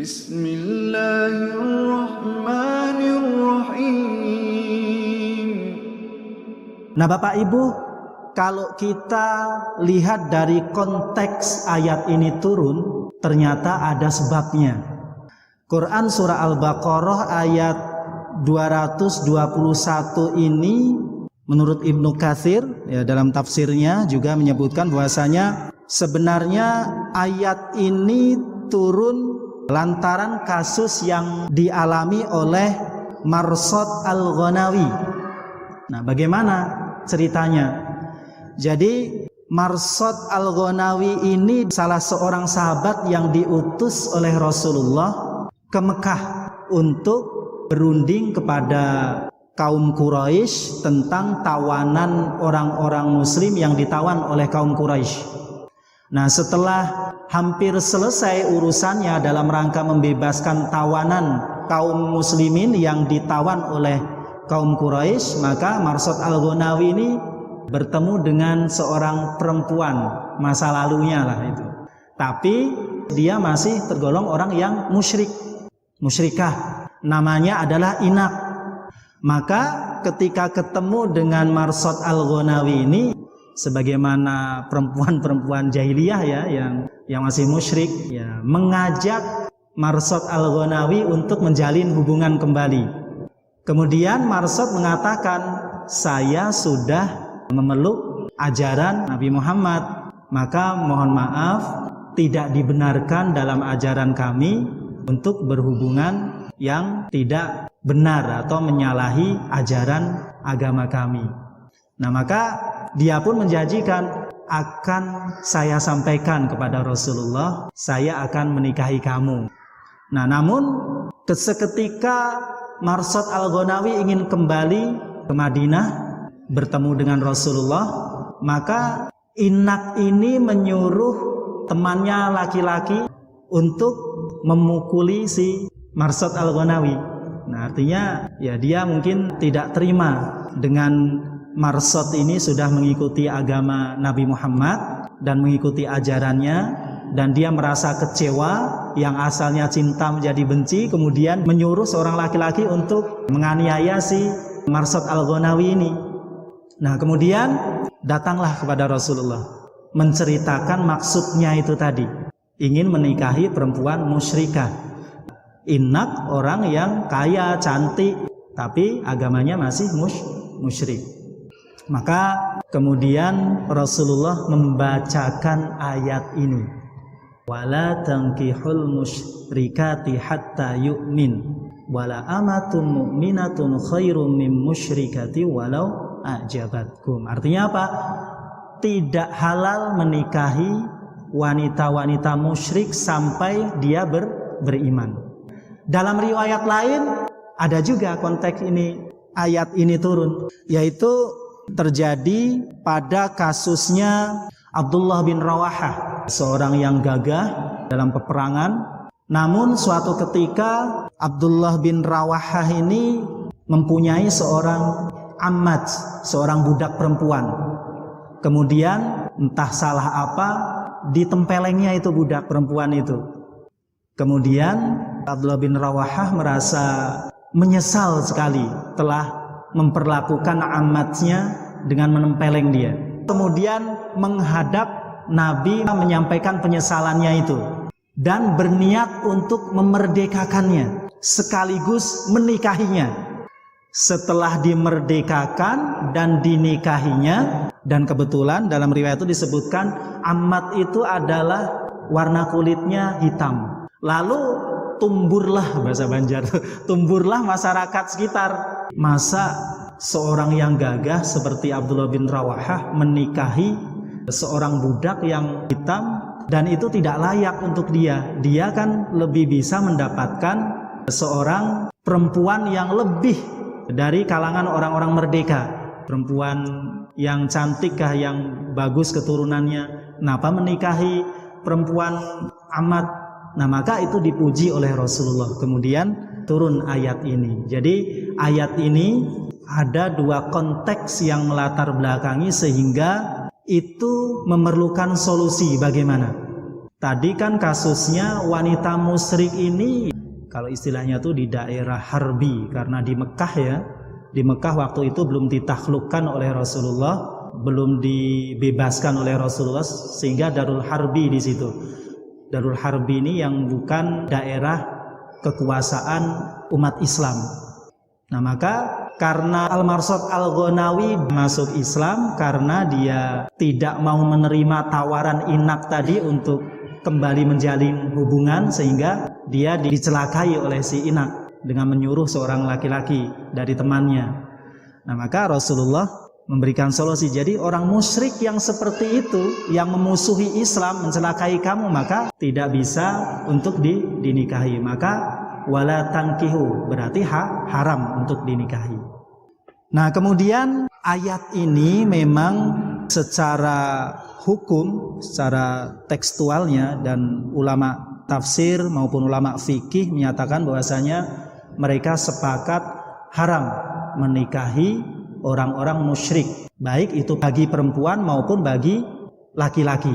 Bismillahirrahmanirrahim. Nah Bapak Ibu, kalau kita lihat dari konteks ayat ini turun, ternyata ada sebabnya. Quran surah Al-Baqarah ayat 221 ini menurut Ibnu Katsir ya, dalam tafsirnya juga menyebutkan bahwasanya sebenarnya ayat ini turun lantaran kasus yang dialami oleh Marsad Al-Ghanawi. Nah, bagaimana ceritanya? Jadi Marsad Al-Ghanawi ini salah seorang sahabat yang diutus oleh Rasulullah ke Mekah untuk berunding kepada kaum Quraisy tentang tawanan orang-orang muslim yang ditawan oleh kaum Quraisy. Nah, setelah hampir selesai urusannya dalam rangka membebaskan tawanan kaum muslimin yang ditawan oleh kaum Quraisy, maka Marsad Al-Ghanawi ini bertemu dengan seorang perempuan masa lalunya lah itu. Tapi dia masih tergolong orang yang musyrikah. Namanya adalah Inak. Maka ketika ketemu dengan Marsad Al-Ghanawi ini, sebagaimana perempuan-perempuan jahiliyah ya yang masih musyrik ya, mengajak Marsad Al-Ghanawi untuk menjalin hubungan kembali. Kemudian Marsad mengatakan, saya sudah memeluk ajaran Nabi Muhammad, maka mohon maaf tidak dibenarkan dalam ajaran kami untuk berhubungan yang tidak benar atau menyalahi ajaran agama kami. Nah, maka dia pun menjanjikan, akan saya sampaikan kepada Rasulullah, saya akan menikahi kamu. Nah, namun seketika Marsad Al-Ghanawi ingin kembali ke Madinah bertemu dengan Rasulullah, maka Inak ini menyuruh temannya laki-laki untuk memukuli si Marsad Al-Ghanawi. Nah, artinya ya dia mungkin tidak terima dengan Marsad ini sudah mengikuti agama Nabi Muhammad dan mengikuti ajarannya, dan dia merasa kecewa, yang asalnya cinta menjadi benci, kemudian menyuruh seorang laki-laki untuk menganiaya si Marsad Al-Ghanawi ini. Nah, kemudian datanglah kepada Rasulullah menceritakan maksudnya itu tadi, ingin menikahi perempuan musyrikah. Inak orang yang kaya, cantik, tapi agamanya masih musyrik. Maka kemudian Rasulullah membacakan ayat ini, wala tankihul musyrikati hatta yu'min wala amatun mu'minatun khairum min musyrikati walau a'jabatkum. Artinya apa? Tidak halal menikahi wanita-wanita musyrik sampai dia beriman. Dalam riwayat lain ada juga konteks ini, ayat ini turun, yaitu terjadi pada kasusnya Abdullah bin Rawahah, seorang yang gagah dalam peperangan. Namun suatu ketika Abdullah bin Rawahah ini mempunyai seorang amat, seorang budak perempuan. Kemudian entah salah apa, ditempelengnya itu budak perempuan itu. Kemudian Abdullah bin Rawahah merasa menyesal sekali telah memperlakukan amatnya dengan menempeleng dia. Kemudian menghadap Nabi menyampaikan penyesalannya itu dan berniat untuk memerdekakannya sekaligus menikahinya. Setelah dimerdekakan dan dinikahinya, dan kebetulan dalam riwayat itu disebutkan amat itu adalah warna kulitnya hitam. Lalu tumburlah, bahasa Banjar, tumburlah masyarakat sekitar. Masa seorang yang gagah seperti Abdullah bin Rawahah menikahi seorang budak yang hitam, dan itu tidak layak untuk dia. Dia kan lebih bisa mendapatkan seorang perempuan yang lebih dari kalangan orang-orang merdeka, perempuan yang cantik kah, yang bagus keturunannya. Kenapa menikahi perempuan amat? Nah, maka itu dipuji oleh Rasulullah. Kemudian turun ayat ini. Jadi ayat ini ada dua konteks yang melatar belakangi sehingga itu memerlukan solusi. Bagaimana? Tadi kan kasusnya wanita musyrik ini, kalau istilahnya tuh di daerah harbi, karena di Mekah ya. Di Mekah waktu itu belum ditaklukkan oleh Rasulullah, belum dibebaskan oleh Rasulullah, sehingga Darul Harbi di situ. Darul Harbi ini yang bukan daerah kekuasaan umat Islam. Nah, maka karena Al-Marsad Al-Ghonawi masuk Islam karena dia tidak mau menerima tawaran Inak tadi untuk kembali menjalin hubungan, sehingga dia dicelakai oleh si Inak dengan menyuruh seorang laki-laki dari temannya. Nah, maka Rasulullah memberikan solusi. Jadi orang musyrik yang seperti itu, yang memusuhi Islam, mencelakai kamu, maka tidak bisa untuk dinikahi. Maka wala tankihu, berarti haram untuk dinikahi. Nah, kemudian ayat ini memang secara hukum, secara tekstualnya, dan ulama tafsir maupun ulama fikih menyatakan bahwasanya mereka sepakat haram menikahi orang-orang musyrik, baik itu bagi perempuan maupun bagi laki-laki.